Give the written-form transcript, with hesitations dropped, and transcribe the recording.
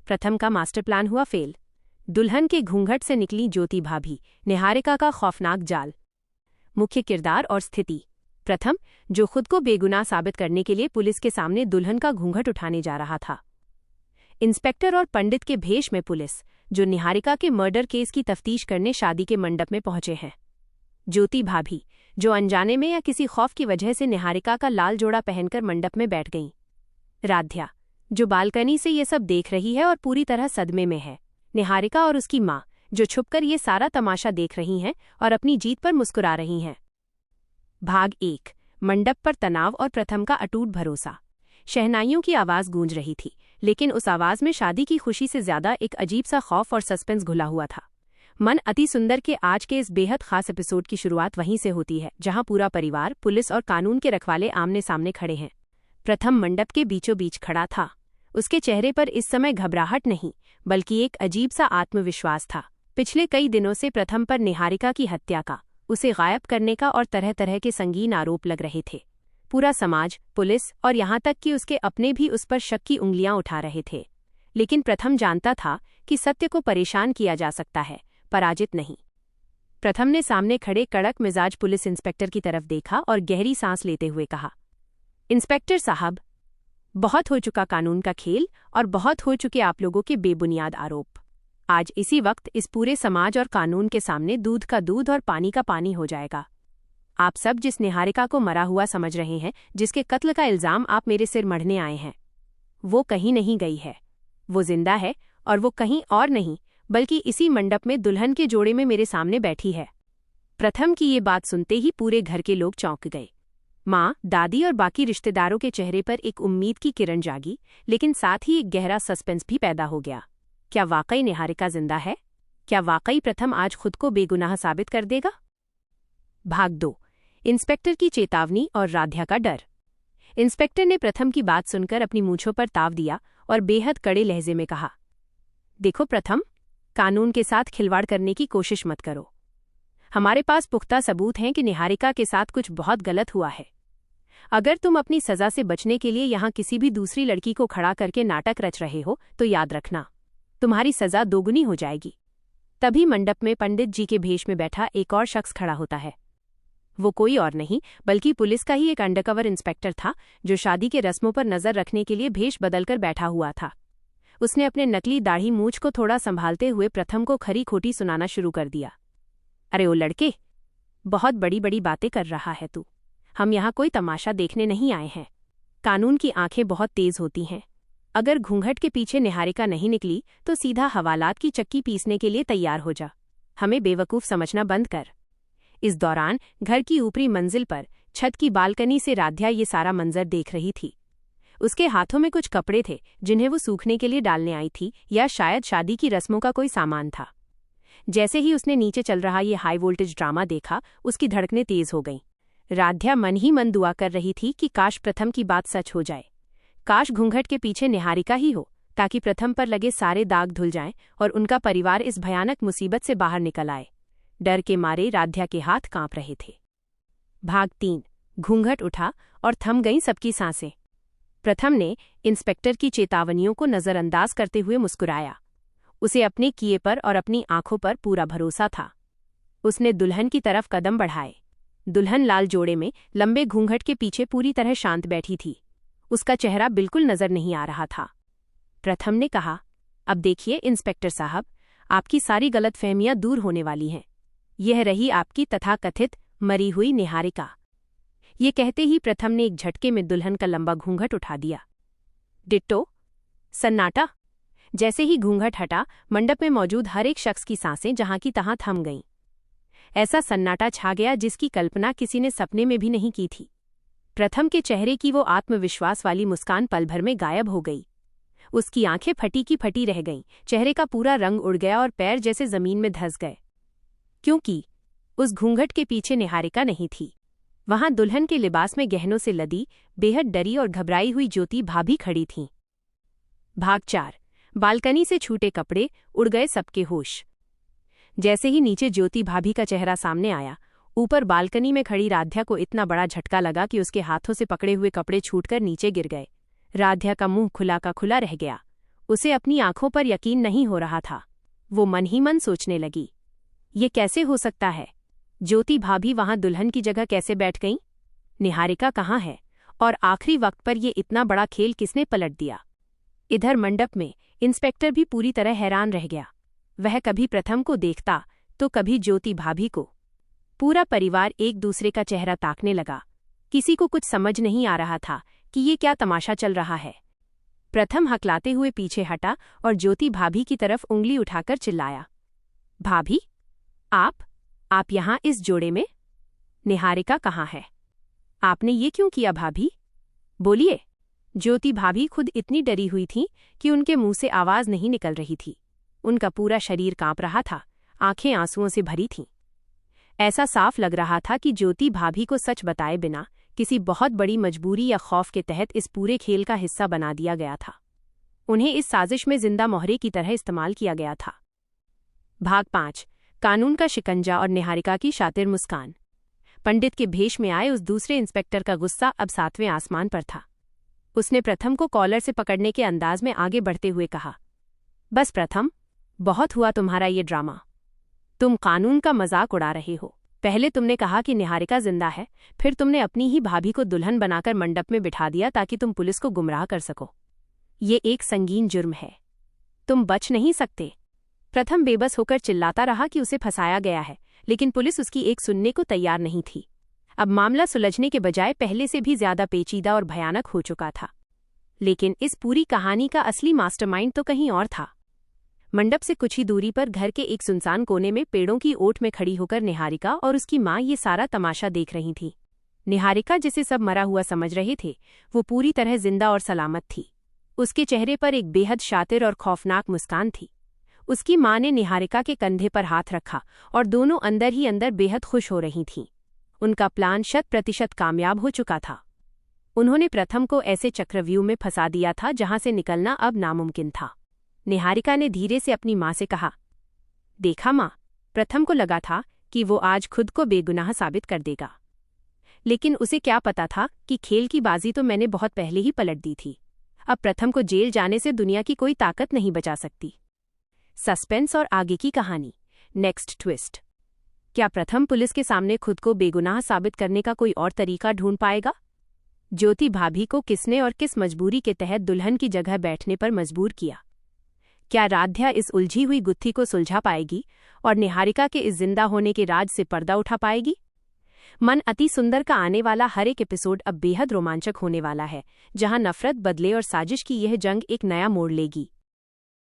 प्रथम का master plan हुआ फेल। दुल्हन के घूंघट से निकली ज्योति भाभी, निहारिका का खौफनाक जाल। मुख्य किरदार और स्थिति। प्रथम, जो खुद को बेगुनाह साबित करने के लिए पुलिस के सामने दुल्हन का घूंघट उठाने जा रहा था। इंस्पेक्टर और पंडित के भेष में पुलिस, जो निहारिका के मर्डर केस की तफ्तीश करने शादी के मंडप में पहुंचे हैं। ज्योति भाभी, जो अनजाने में या किसी खौफ की वजह से निहारिका का लाल जोड़ा पहनकर मंडप में बैठ गईं। राध्या, जो बालकनी से ये सब देख रही है और पूरी तरह सदमे में है। निहारिका और उसकी माँ, जो छुपकर ये सारा तमाशा देख रही हैं और अपनी जीत पर मुस्कुरा रही हैं। भाग 1। मंडप पर तनाव और प्रथम का अटूट भरोसा। शहनाइयों की आवाज़ गूंज रही थी, लेकिन उस आवाज़ में शादी की खुशी से ज्यादा एक अजीब सा खौफ और सस्पेंस घुला हुआ था। मन अति सुंदर के आज के इस बेहद खास एपिसोड की शुरुआत वहीं से होती है, जहां पूरा परिवार, पुलिस और कानून के रखवाले आमने सामने खड़े हैं। प्रथम मंडप के बीचों बीच खड़ा था। उसके चेहरे पर इस समय घबराहट नहीं, बल्कि एक अजीब सा आत्मविश्वास था। पिछले कई दिनों से प्रथम पर निहारिका की हत्या का, उसे गायब करने का और तरह तरह के संगीन आरोप लग रहे थे। पूरा समाज, पुलिस और यहाँ तक कि उसके अपने भी उस पर शक की उंगलियां उठा रहे थे। लेकिन प्रथम जानता था कि सत्य को परेशान किया जा सकता है, पराजित नहीं। प्रथम ने सामने खड़े कड़क मिजाज पुलिस इंस्पेक्टर की तरफ देखा और गहरी सांस लेते हुए कहा, इंस्पेक्टर साहब, बहुत हो चुका कानून का खेल और बहुत हो चुके आप लोगों के बेबुनियाद आरोप। आज इसी वक्त इस पूरे समाज और कानून के सामने दूध का दूध और पानी का पानी हो जाएगा। आप सब जिस निहारिका को मरा हुआ समझ रहे हैं, जिसके कत्ल का इल्जाम आप मेरे सिर मढ़ने आए हैं, वो कहीं नहीं गई है। वो जिंदा है, और वो कहीं और नहीं बल्कि इसी मंडप में दुल्हन के जोड़े में मेरे सामने बैठी है। प्रथम की ये बात सुनते ही पूरे घर के लोग चौंक गए। माँ, दादी और बाकी रिश्तेदारों के चेहरे पर एक उम्मीद की किरण जागी, लेकिन साथ ही एक गहरा सस्पेंस भी पैदा हो गया। क्या वाकई निहारिका जिंदा है? क्या वाकई प्रथम आज खुद को बेगुनाह साबित कर देगा? भाग 2। इंस्पेक्टर की चेतावनी और राध्या का डर। इंस्पेक्टर ने प्रथम की बात सुनकर अपनी मूंछों पर ताव दिया और बेहद कड़े लहजे में कहा, देखो प्रथम, कानून के साथ खिलवाड़ करने की कोशिश मत करो। हमारे पास पुख्ता सबूत हैं कि निहारिका के साथ कुछ बहुत गलत हुआ है। अगर तुम अपनी सजा से बचने के लिए यहाँ किसी भी दूसरी लड़की को खड़ा करके नाटक रच रहे हो, तो याद रखना, तुम्हारी सजा दोगुनी हो जाएगी। तभी मंडप में पंडित जी के भेष में बैठा एक और शख्स खड़ा होता है। वो कोई और नहीं बल्कि पुलिस का ही एक अंडरकवर इंस्पेक्टर था, जो शादी के रस्मों पर नजर रखने के लिए भेष बदलकर बैठा हुआ था। उसने अपने नकली दाढ़ी मूंछ को थोड़ा संभालते हुए प्रथम को खरी खोटी सुनाना शुरू कर दिया। अरे ओ लड़के, बहुत बड़ी बड़ी बातें कर रहा है तू। हम यहाँ कोई तमाशा देखने नहीं आए हैं। कानून की आंखें बहुत तेज होती हैं। अगर घूंघट के पीछे निहारिका नहीं निकली तो सीधा हवालात की चक्की पीसने के लिए तैयार हो जा। हमें बेवकूफ़ समझना बंद कर। इस दौरान घर की ऊपरी मंजिल पर छत की बालकनी से राध्या ये सारा मंजर देख रही थी। उसके हाथों में कुछ कपड़े थे जिन्हें वो सूखने के लिए डालने आई थी, या शायद शादी की रस्मों का कोई सामान था। जैसे ही उसने नीचे चल रहा ये हाई वोल्टेज ड्रामा देखा, उसकी धड़कनें तेज हो गईं। राध्या मन ही मन दुआ कर रही थी कि काश प्रथम की बात सच हो जाए। काश घूंघट के पीछे निहारिका ही हो, ताकि प्रथम पर लगे सारे दाग धुल जाएं और उनका परिवार इस भयानक मुसीबत से बाहर निकल आए। डर के मारे राध्या के हाथ कांप रहे थे। भाग 3। घूंघट उठा और थम गईं सबकी सांसें। प्रथम ने इंस्पेक्टर की चेतावनियों को नजरअंदाज करते हुए मुस्कुराया। उसे अपने किए पर और अपनी आंखों पर पूरा भरोसा था। उसने दुल्हन की तरफ कदम बढ़ाए। दुल्हन लाल जोड़े में लंबे घूंघट के पीछे पूरी तरह शांत बैठी थी। उसका चेहरा बिल्कुल नजर नहीं आ रहा था। प्रथम ने कहा, अब देखिए इंस्पेक्टर साहब, आपकी सारी गलतफहमियां दूर होने वाली हैं। यह रही आपकी तथाकथित मरी हुई निहारिका। ये कहते ही प्रथम ने एक झटके में दुल्हन का लंबा घूंघट उठा दिया। डिट्टो। सन्नाटा। जैसे ही घूंघट हटा, मंडप में मौजूद हर एक शख्स की सांसें जहां की तहां थम गईं। ऐसा सन्नाटा छा गया जिसकी कल्पना किसी ने सपने में भी नहीं की थी। प्रथम के चेहरे की वो आत्मविश्वास वाली मुस्कान पल भर में गायब हो गई। उसकी आंखें फटी की फटी रह गईं, चेहरे का पूरा रंग उड़ गया और पैर जैसे जमीन में धंस गए। क्योंकि उस घूंघट के पीछे निहारिका नहीं थी। वहां दुल्हन के लिबास में गहनों से लदी, बेहद डरी और घबराई हुई ज्योति भाभी खड़ी थीं। भाग 4। बालकनी से छूटे कपड़े, उड़ गए सबके होश। जैसे ही नीचे ज्योति भाभी का चेहरा सामने आया, ऊपर बालकनी में खड़ी राध्या को इतना बड़ा झटका लगा कि उसके हाथों से पकड़े हुए कपड़े छूटकर नीचे गिर गए। राध्या का मुंह खुला का खुला रह गया। उसे अपनी आंखों पर यकीन नहीं हो रहा था। वो मन ही मन सोचने लगी, ये कैसे हो सकता है? ज्योति भाभी वहां दुल्हन की जगह कैसे बैठ गईं? निहारिका कहाँ है? और आखिरी वक्त पर ये इतना बड़ा खेल किसने पलट दिया? इधर मंडप में इंस्पेक्टर भी पूरी तरह हैरान रह गया। वह कभी प्रथम को देखता तो कभी ज्योति भाभी को। पूरा परिवार एक दूसरे का चेहरा ताकने लगा। किसी को कुछ समझ नहीं आ रहा था कि ये क्या तमाशा चल रहा है। प्रथम हकलाते हुए पीछे हटा और ज्योति भाभी की तरफ उंगली उठाकर चिल्लाया, भाभी, आप यहां इस जोड़े में? निहारिका कहाँ है? आपने ये क्यों किया भाभी? बोलिए। ज्योति भाभी खुद इतनी डरी हुई थी कि उनके मुंह से आवाज नहीं निकल रही थी। उनका पूरा शरीर कांप रहा था, आंखें आंसुओं से भरी थीं। ऐसा साफ लग रहा था कि ज्योति भाभी को सच बताए बिना किसी बहुत बड़ी मजबूरी या खौफ के तहत इस पूरे खेल का हिस्सा बना दिया गया था। उन्हें इस साजिश में जिंदा मोहरे की तरह इस्तेमाल किया गया था। भाग 5, कानून का शिकंजा और निहारिका की शातिर मुस्कान। पंडित के भेष में आए उस दूसरे इंस्पेक्टर का गुस्सा अब 7वें आसमान पर था। उसने प्रथम को कॉलर से पकड़ने के अंदाज में आगे बढ़ते हुए कहा, बस प्रथम, बहुत हुआ तुम्हारा ये ड्रामा। तुम कानून का मजाक उड़ा रहे हो। पहले तुमने कहा कि निहारिका जिंदा है, फिर तुमने अपनी ही भाभी को दुल्हन बनाकर मंडप में बिठा दिया ताकि तुम पुलिस को गुमराह कर सको। ये एक संगीन जुर्म है, तुम बच नहीं सकते। प्रथम बेबस होकर चिल्लाता रहा कि उसे फंसाया गया है, लेकिन पुलिस उसकी एक सुनने को तैयार नहीं थी। अब मामला सुलझने के बजाय पहले से भी ज्यादा पेचीदा और भयानक हो चुका था। लेकिन इस पूरी कहानी का असली मास्टरमाइंड तो कहीं और था। मंडप से कुछ ही दूरी पर घर के एक सुनसान कोने में पेड़ों की ओट में खड़ी होकर निहारिका और उसकी माँ ये सारा तमाशा देख रही थी। निहारिका, जिसे सब मरा हुआ समझ रहे थे, वो पूरी तरह जिंदा और सलामत थी। उसके चेहरे पर एक बेहद शातिर और खौफनाक मुस्कान थी। उसकी माँ ने निहारिका के कंधे पर हाथ रखा और दोनों अंदर ही अंदर बेहद खुश हो रही थीं। उनका प्लान 100% कामयाब हो चुका था। उन्होंने प्रथम को ऐसे चक्रव्यूह में फंसा दिया था जहां से निकलना अब नामुमकिन था। निहारिका ने धीरे से अपनी माँ से कहा, देखा माँ, प्रथम को लगा था कि वो आज खुद को बेगुनाह साबित कर देगा, लेकिन उसे क्या पता था कि खेल की बाजी तो मैंने बहुत पहले ही पलट दी थी। अब प्रथम को जेल जाने से दुनिया की कोई ताकत नहीं बचा सकती। सस्पेंस और आगे की कहानी। Next twist. क्या प्रथम पुलिस के सामने खुद को बेगुनाह साबित करने का कोई और तरीका ढूंढ पाएगा? ज्योति भाभी को किसने और किस मजबूरी के तहत दुल्हन की जगह बैठने पर मजबूर किया? क्या राध्या इस उलझी हुई गुत्थी को सुलझा पाएगी और निहारिका के इस जिंदा होने के राज से पर्दा उठा पाएगी? मन अति सुंदर का आने वाला हर एक एपिसोड अब बेहद रोमांचक होने वाला है, जहां नफरत, बदले और साजिश की यह जंग एक नया मोड़ लेगी।